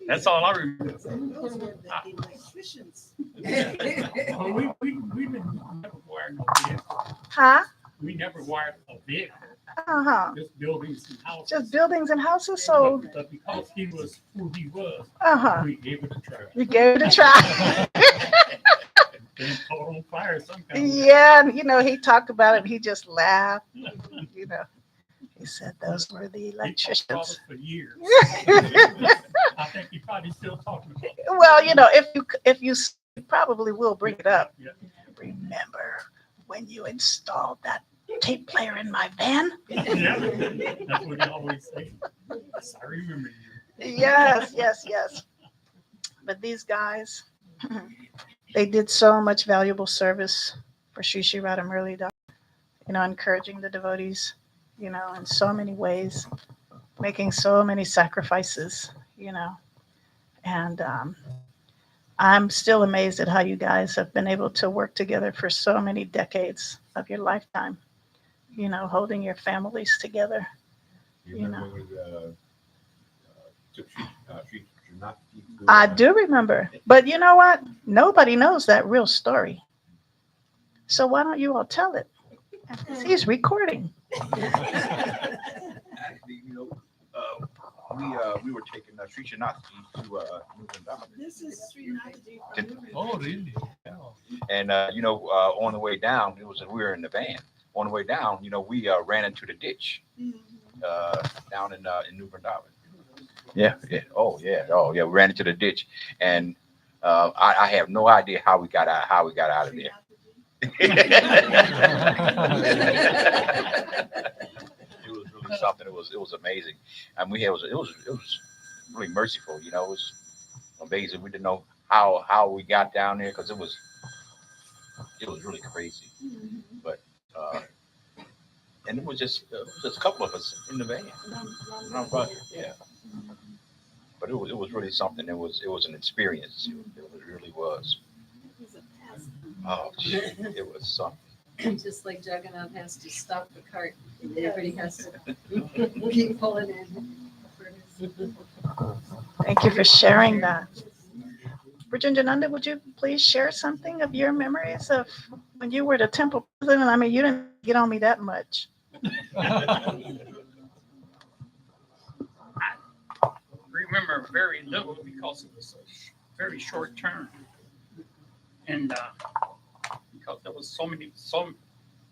That's all I remember. Those were the electricians. Well, we never wired no vehicle. Huh? We never wired a vehicle. Uh-huh. Just buildings and houses. Just buildings and houses. So But because he was who he was, uh-huh. we gave it a try. You gave it a try. Then caught on fire some kind of way. Yeah, and, you know, he talked about it. He just laughed. You know, he said those were the He talked about electricians. it for years. I think he probably still talking about it. Well, you know, if you probably will bring it up. Yeah. Remember when you installed that tape player in my van? Yeah, that's what he always say. Yes, I remember you. Yes. But these guys, they did so much valuable service for Sri Sri Radha Murli Das, you know, encouraging the devotees, you know, in so many ways, making so many sacrifices, you know. And I'm still amazed at how you guys have been able to work together for so many decades of your lifetime, you know, holding your families together. You You remember know. when we took Sri Janaki to, I do remember. But you know what? Nobody knows that real story. So why don't you all tell it? He's recording. Actually, we were taking Sri Srinathji to New Vrindavan. This is Srinathji Did- from Newbury. Oh, really? Yeah. And on the way down, we were in the van. On the way down, we ran into the ditch Mhm. down in New Vrindavan. Yeah, yeah. Oh, yeah. Oh, yeah. We ran into the ditch, and I have no idea how we got out. How we got out of there. It was really something. It was amazing, and it was really merciful. It was amazing. We didn't know how we got down there because it was really crazy. Mhm. But and it was just a couple of us in the van. Yeah. But it was really something. It was an experience. It really was. It was a pastime. Oh, it was something. Just like Jagannath has to stop the cart, everybody has to keep pulling in. Thank you for sharing that. Virginjananda, would you please share something of your memories of when you were the temple president? I mean, you didn't get on me that much. Remember very little because it was a very short term. And because there was so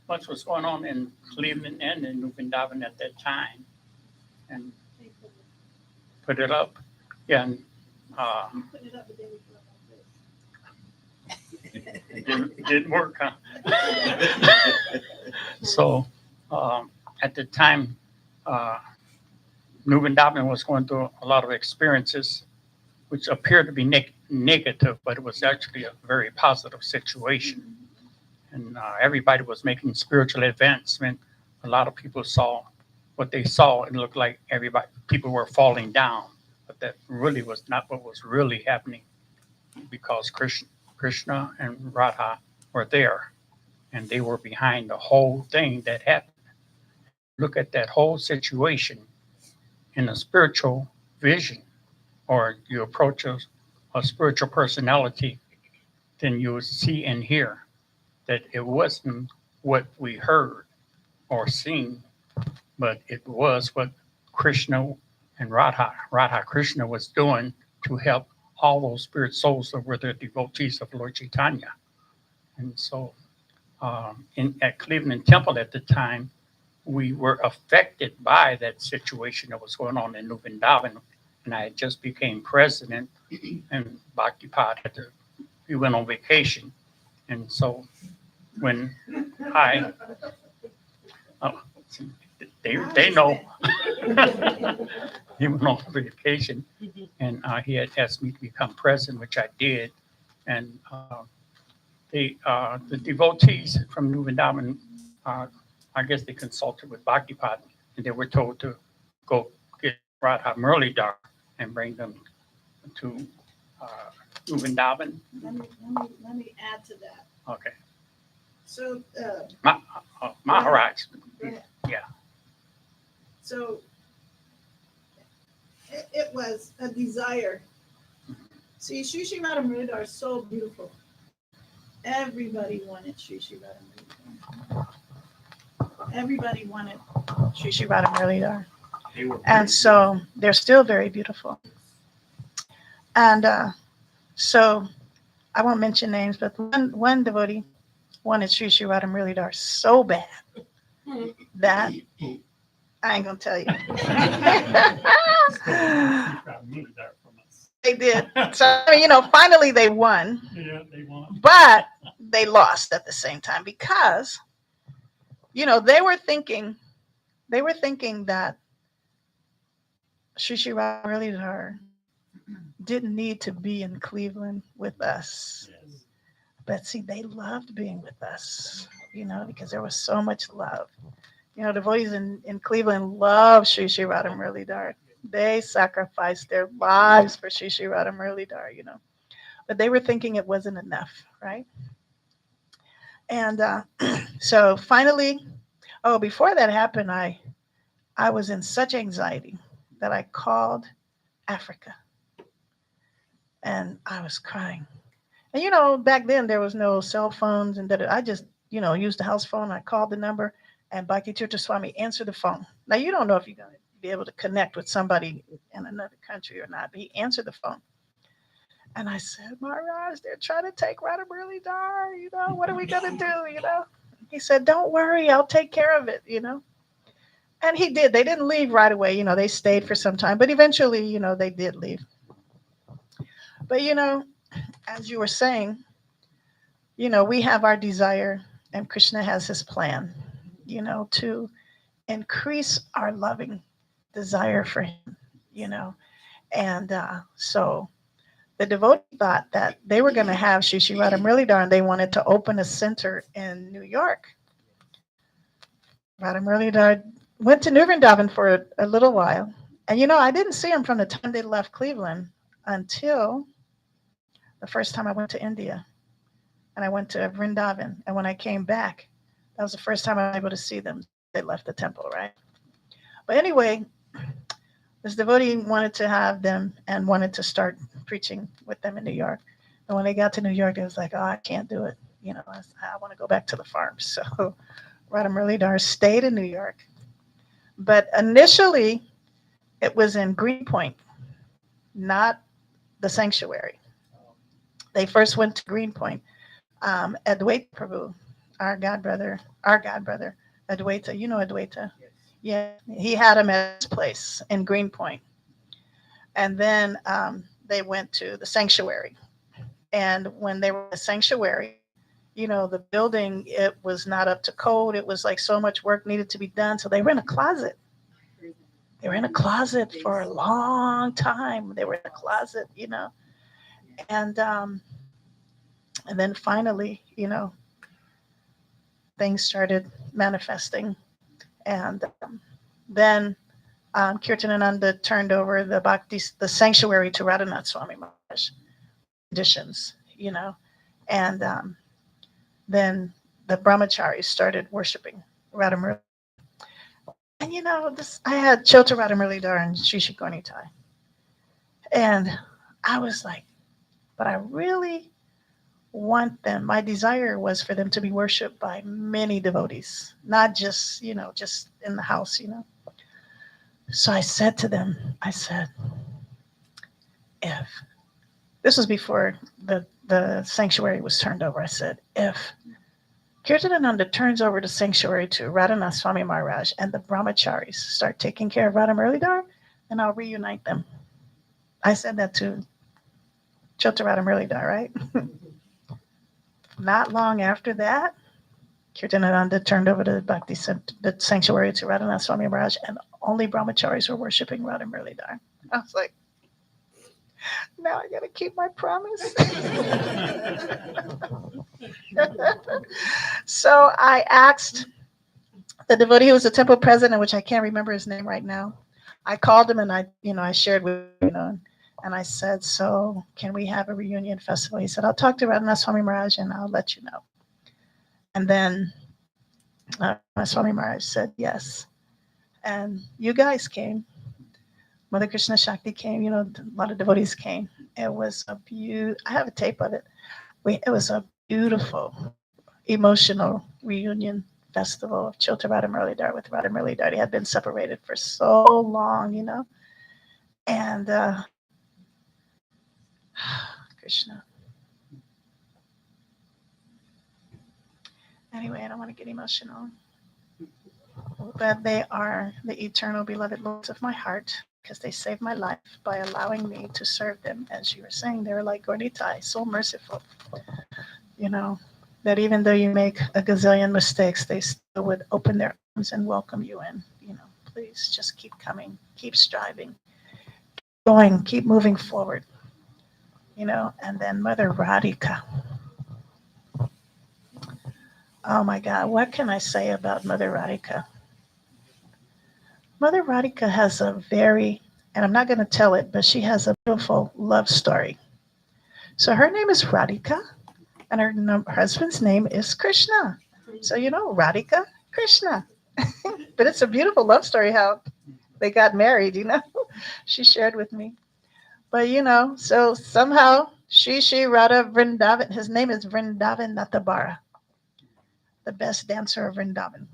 much was going on in Cleveland and in New Vrindavan at that time. And put it up. Yeah. And, Put it up, but then we go like it didn't work, huh? So at the time, New Vrindavan was going through a lot of experiences which appeared to be negative, but it was actually a very positive situation. And everybody was making spiritual advancement. A lot of people saw what they saw. It looked like people were falling down, but that really was not what was really happening, because Krishna and Radha were there, and they were behind the whole thing that happened. Look at that whole situation in a spiritual vision, or you approach a spiritual personality, then you would see and hear that it wasn't what we heard or seen, but it was what Krishna and Radha Krishna was doing to help all those spirit souls that were the devotees of Lord Chaitanya. And so at Cleveland Temple at the time, we were affected by that situation that was going on in New Vrindavan. And I had just became president, and Bhaktipad he went on vacation. And so when they know, he went on vacation, and he had asked me to become president, which I did. And the devotees from New Vrindavan, I guess they consulted with Bhaktipad, and they were told to go get Radha Muralidhar and bring them to New Vrindavan. Let me add to that. Okay. So, Maharaj. go ahead. Yeah. So it was a desire. See, Sri Sri Radha Muralidhar is so beautiful. Everybody wanted Sri Sri Radha Muralidhar. Everybody wanted Sri Sri Radha Muralidhar. And so they're still very beautiful. And so I won't mention names, but one devotee wanted Sri Sri Radha Muralidhar so bad that I ain't gonna tell you. They did. So I mean, finally they won, Yeah, they want. but they lost at the same time because they were thinking that Sri Sri Radha Muralidhar didn't need to be in Cleveland with us. Yes. But see, they loved being with us, because there was so much love. Devotees in Cleveland love Sri Sri Radha Muralidhar. They sacrificed their lives for Sri Sri Radha Muralidhar, But they were thinking it wasn't enough, right? And so finally, before that happened, I was in such anxiety that I called Africa. And I was crying. And back then there was no cell phones, and I just used the house phone. I called the number, and Bhakti Tirtha Swami answered the phone. Now you don't know if you're be able to connect with somebody in another country or not. But he answered the phone. And I said, Maharaj, they're trying to take Radha Murli Dar, what are we going to do? He said, don't worry, I'll take care of it. And he did. They didn't leave right away. They stayed for some time, but eventually, they did leave. But, as you were saying, we have our desire and Krishna has his plan, to increase our loving desire for him, And so the devotee thought that they were going to have Shri Shri Radha Murlidhar and they wanted to open a center in New York. Radha Murlidhar went to New Vrindavan for a little while. And I didn't see him from the time they left Cleveland until the first time I went to India. And I went to Vrindavan. And when I came back, that was the first time I was able to see them. They left the temple, right? But anyway, this devotee wanted to have them and wanted to start preaching with them in New York. And when they got to New York, they was like, oh, I can't do it. I want to go back to the farm. So Radha Murlidhar stayed in New York. But initially, it was in Greenpoint, not the sanctuary. They first went to Greenpoint. Adwaita Prabhu, our godbrother, Adwaita, Adwaita? Yeah, he had him at his place in Greenpoint. And then they went to the sanctuary. And when they were in the sanctuary, the building, it was not up to code. It was like so much work needed to be done. So they were in a closet. They were in a closet for a long time. They were in a closet, And then finally, things started manifesting. And then Kirtanananda turned over the sanctuary to Radhanath Swami Maharaj conditions, And then the brahmacharis started worshiping Radha Murli. And I had Chota Radha Murlidhar and Sri Sri Gaurnitai. And I was like, but I really want them. My desire was for them to be worshipped by many devotees, not just, just in the house, So I said to them, if this was before the sanctuary was turned over, I said, if Kirtanananda turns over the sanctuary to Radhanath Swami Maharaj and the brahmacharis start taking care of Radha Murlidhar, then I'll reunite them. I said that to Chota Radha Murlidhar, right? Not long after that, Kirtanananda turned over the sanctuary to Radhanath Swami Maharaj, and only brahmacharis were worshiping Radha Murlidhar. I was like, now I got to keep my promise. So I asked the devotee who was the temple president, which I can't remember his name right now. I called him and I shared with him, and I said, so can we have a reunion festival? He said, I'll talk to Radhanath Swami Maharaj and I'll let you know. And then Swami Maharaj said yes. And you guys came. Mother Krishna Shakti came, a lot of devotees came. It was a I have a tape of it. It was a beautiful, emotional reunion festival of Chota Radha Murlidhar with Radha Murlidhar. They had been separated for so long, And Krishna. Anyway, I don't want to get emotional. But they are the eternal beloved lords of my heart, because they saved my life by allowing me to serve them. As you were saying, they were like Gaurnitai, so merciful. That even though you make a gazillion mistakes, they still would open their arms and welcome you in. Please just keep coming, keep striving, keep going, keep moving forward. And then Mother Radhika. Oh my God, what can I say about Mother Radhika? Mother Radhika has a very, and I'm not going to tell it, but she has a beautiful love story. So her name is Radhika, and her husband's name is Krishna. So, Radhika, Krishna. But it's a beautiful love story how they got married, She shared with me. But, so somehow, Shri Radha Vrindavan, his name is Vrindavan Nathabara, the best dancer of Vrindavan.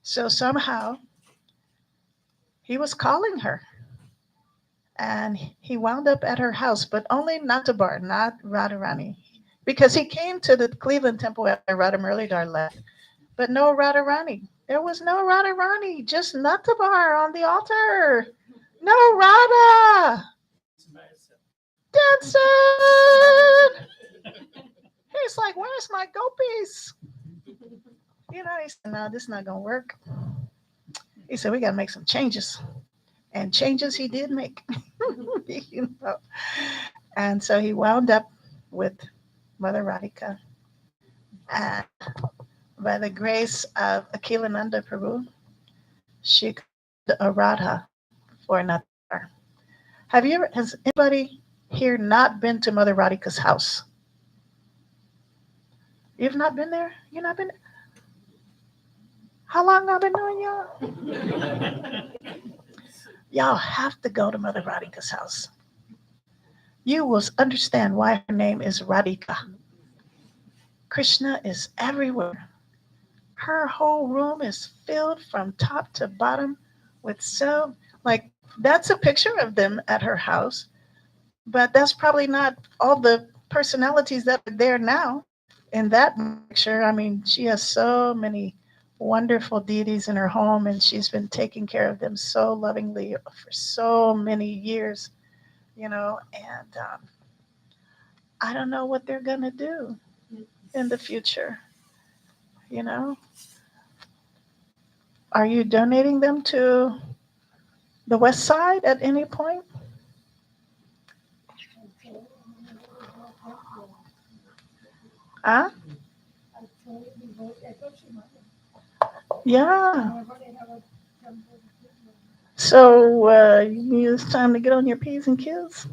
So somehow, He was calling her, and he wound up at her house, but only Natabar, not Radharani, because he came to the Cleveland Temple after Radha Muralidhar left, but no Radharani. There was no Radharani, just Natabar on the altar. No Radha dancing. He's like, "Where's my gopis?" You know, he said, "No, this is not gonna work." He said, "We gotta make some changes," and changes he did make. You know, and so he wound up with Mother Radhika, and by the grace of Akhilananda Prabhu, she called a Radha for Natar. Has anybody here not been to Mother Radhika's house? You've not been there? You've not been there? How long I've been knowing y'all? Y'all have to go to Mother Radhika's house. You will understand why her name is Radhika. Krishna is everywhere. Her whole room is filled from top to bottom with that's a picture of them at her house, but that's probably not all the personalities that are there now in that picture. I mean, she has so many wonderful deities in her home, and she's been taking care of them so lovingly for so many years, and I don't know what they're going to do in the future, you know. Are you donating them to the West Side at any point? Huh? Yeah. So it's time to get on your P's and Q's.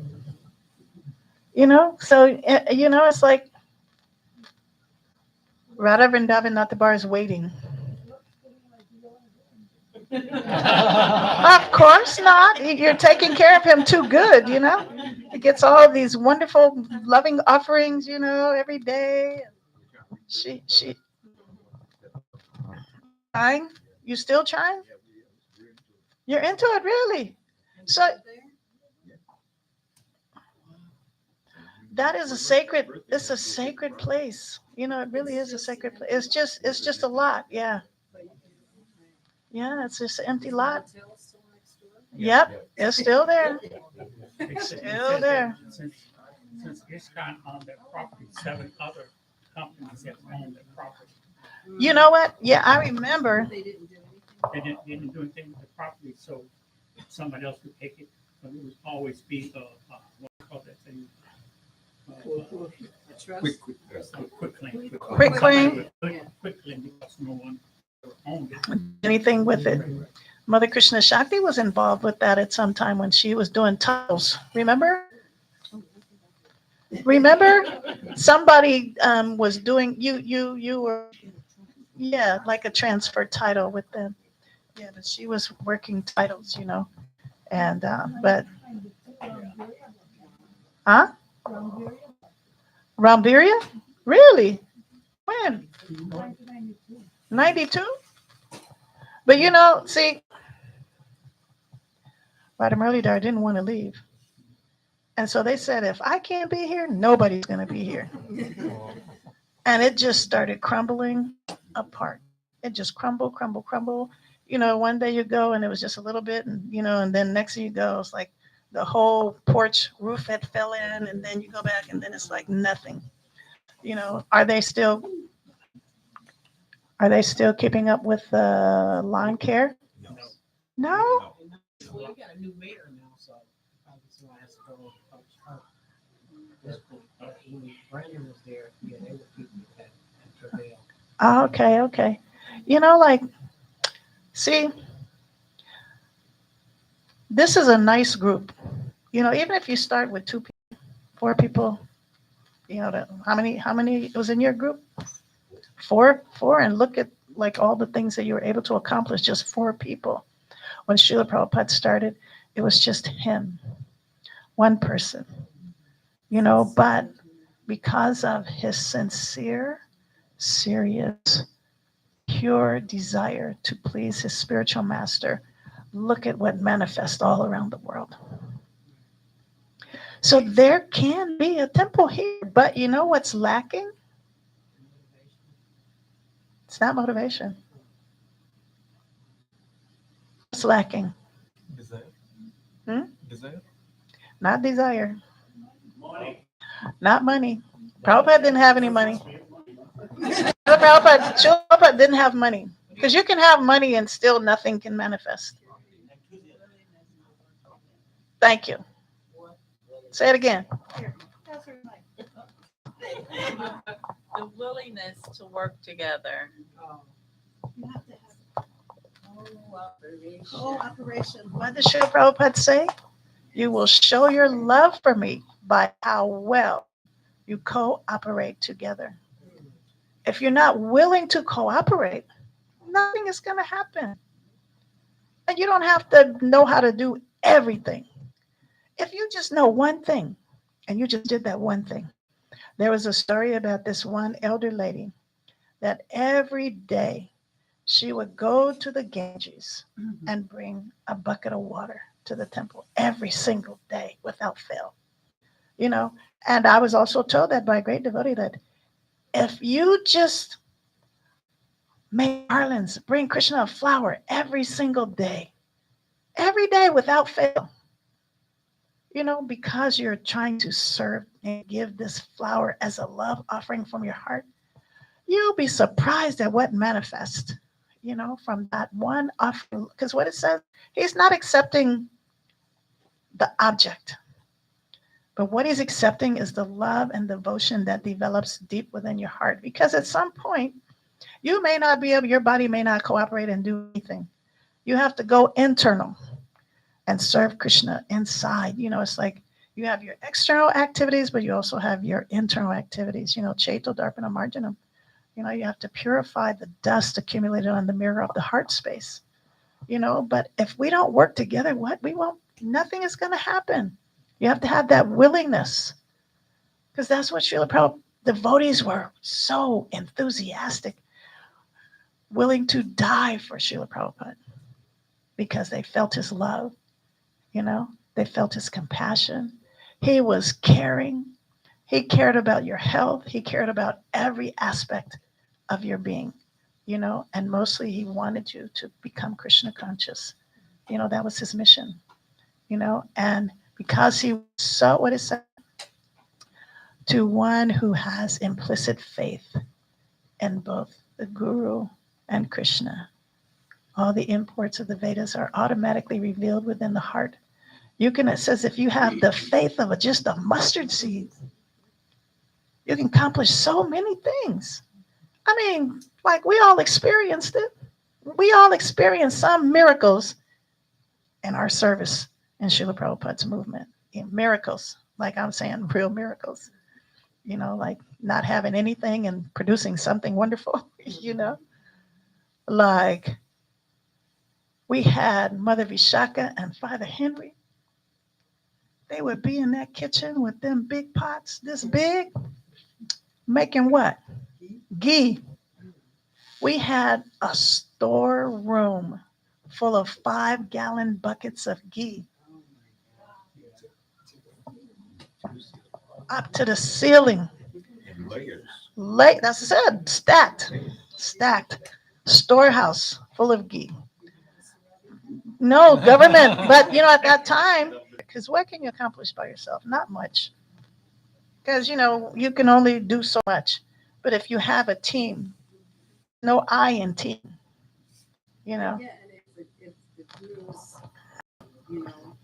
So it's like Radha Vrindavan Nathabar is waiting. Of course not. You're taking care of him too good, He gets all these wonderful, loving offerings, every day. She trying? You still trying? You're into it, really? So that is it's a sacred place. It really is a sacred place. It's just a lot. Yeah. Yeah, it's just an empty lot. Yep, it's still there. Still there. Since ISKCON owned that property, 7 other companies have owned that property. You know what? Yeah, I remember. They didn't do They didn't do anything with the property, so somebody else would take it. But it would always be what do you call that thing? anything. A trust? Quick claim. Quick claim. Quick claim because no one owned it. Anything with it. Mother Krishna Shakti was involved with that at some time when she was doing titles. Remember? Somebody was doing you were like a transfer title with them. Yeah, but she was working titles, and but Rambiria? Really? When? 92? But see, Radha Muralidhar didn't want to leave. And so they said, if I can't be here, nobody's going to be here. And it just started crumbling apart. It just crumble. One day you go and it was just a little bit, and then next thing you go, it's like the whole porch roof had fell in, and then you go back and then it's like nothing. Are they still keeping up with the lawn care? No? Well, you got a new mayor now, so probably someone has to go approach her. When Brandon was there, yeah, they were keeping that travail. Okay. See, this is a nice group. Even if you start with 2 people, 4 people, how many was in your group? 4, and look at like all the things that you were able to accomplish, just 4 people. When Srila Prabhupada started, it was just him, one person, but because of his sincere, serious, pure desire to please his spiritual master, look at what manifests all around the world. So there can be a temple here, but you know what's lacking? It's not motivation. It's lacking. Desire. Hmm? Desire. Not desire, not money. Prabhupada didn't have any money. Srila Prabhupada didn't have money. Because you can have money and still nothing can manifest. Thank you. Say it again. The willingness to work together. Cooperation. What did Srila Prabhupada say? You will show your love for me by how well you cooperate together. If you're not willing to cooperate, nothing is going to happen. And you don't have to know how to do everything. If you just know one thing and you just did that one thing, there was a story about this one elder lady that every day she would go to the Ganges and bring a bucket of water to the temple every single day without fail. You know, and I was also told that by a great devotee that if you just make garlands, bring Krishna a flower every day without fail, you know, because you're trying to serve and give this flower as a love offering from your heart, you'll be surprised at what manifests, you know, from that one offering. Because what it says, he's not accepting the object, but what he's accepting is the love and devotion that develops deep within your heart. Because at some point, you may not be able, your body may not cooperate and do anything. You have to go internal and serve Krishna inside. You know, it's like you have your external activities, but you also have your internal activities. You know, Cheto Darpana Marjanam. You know, you have to purify the dust accumulated on the mirror of the heart space. You know, but if we don't work together, nothing is going to happen. You have to have that willingness. Because that's what Srila Prabhupada, devotees were so enthusiastic, willing to die for Srila Prabhupada because they felt his love, you know, they felt his compassion. He was caring. He cared about your health. He cared about every aspect of your being, you know, and mostly he wanted you to become Krishna conscious. You know, that was his mission, you know, and because he saw what it said, to one who has implicit faith in both the Guru and Krishna, all the imports of the Vedas are automatically revealed within the heart. You can, it says, if you have the faith of just a mustard seed, you can accomplish so many things. I mean, like we all experienced it. We all experienced some miracles in our service in Srila Prabhupada's movement. Miracles, like I'm saying, real miracles. You know, like not having anything and producing something wonderful, you know. Like we had Mother Vishaka and Father Henry. They would be in that kitchen with them big pots, this big, making what? Ghee. We had a storeroom full of 5-gallon buckets of ghee up to the ceiling. In layers. That's it, stacked. Storehouse full of ghee. No government, but you know, at that time, because what can you accomplish by yourself? Not much. Because you know, you can only do so much. But if you have a team, no I in team, you know. Yeah, and if the guru's, you know,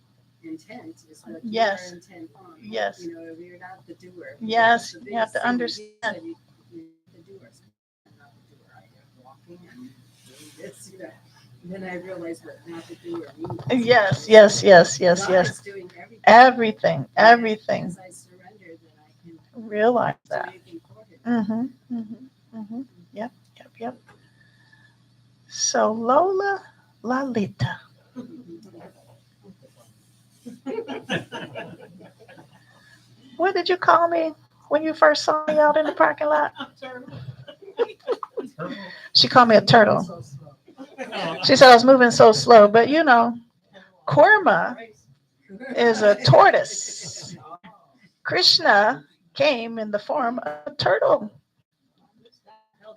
intent is what Yes. your intent on. Yes. You know, if you're not the doer. Yes, The you have to biggest thing understand. you're the doers. I'm not the doer. I am walking and doing this, you know. And then I realized what not the doer means. Yes. God is doing everything. Everything. As I surrender, then I can Realize do that. anything for him. Yep. So Lola Lalita. What did you call me when you first saw me out in the parking lot? She called me a turtle. She said I was moving so slow, but you know, Kurma is a tortoise. Krishna came in the form of a turtle.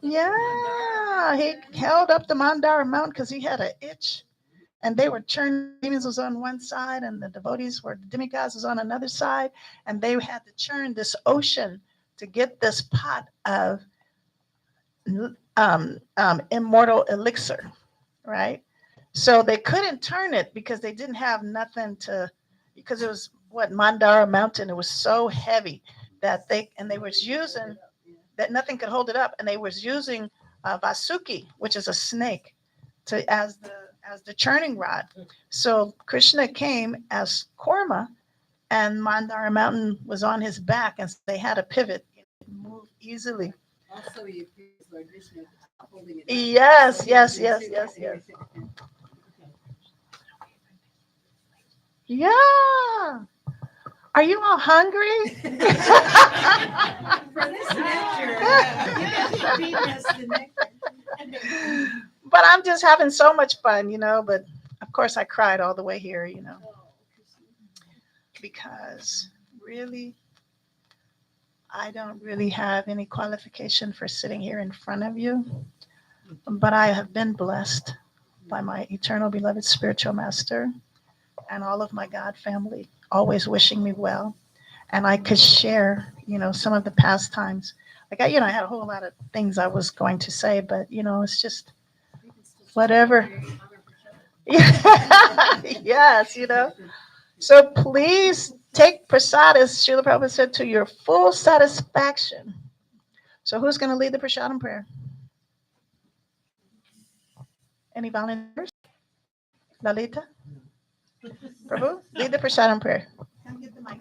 Yeah, he held up the Mandara mountain because he had an itch, and they were churning. Demons was on one side, and the devotees were the demigods was on another side, and they had to churn this ocean to get this pot of immortal elixir, right? So they couldn't turn it because they didn't have nothing to, because it was what Mandara mountain. It was so heavy that they was using that nothing could hold it up, and they was using Vasuki, which is a snake, to as the churning rod. So Krishna came as Korma, and Mandara mountain was on his back, and so they had to pivot, move easily. Also, he appears Lord Vishnu at the top holding it up. Yes, So he yes, was yes, too. yes, yes. Yeah. Are you all hungry? For this nectar, you guys are beating us the nectar. But I'm just having so much fun, But of course, I cried all the way here, because really, I don't really have any qualification for sitting here in front of you. But I have been blessed by my eternal beloved spiritual master and all of my God family, always wishing me well. And I could share, some of the pastimes. Like I had a whole lot of things I was going to say, but it's just whatever. Yes, So please take prasad, as Srila Prabhupada said, to your full satisfaction. So who's going to lead the prasadam prayer? Any volunteers? Lalita? Prabhu, lead the prasadam prayer. Come get the mic.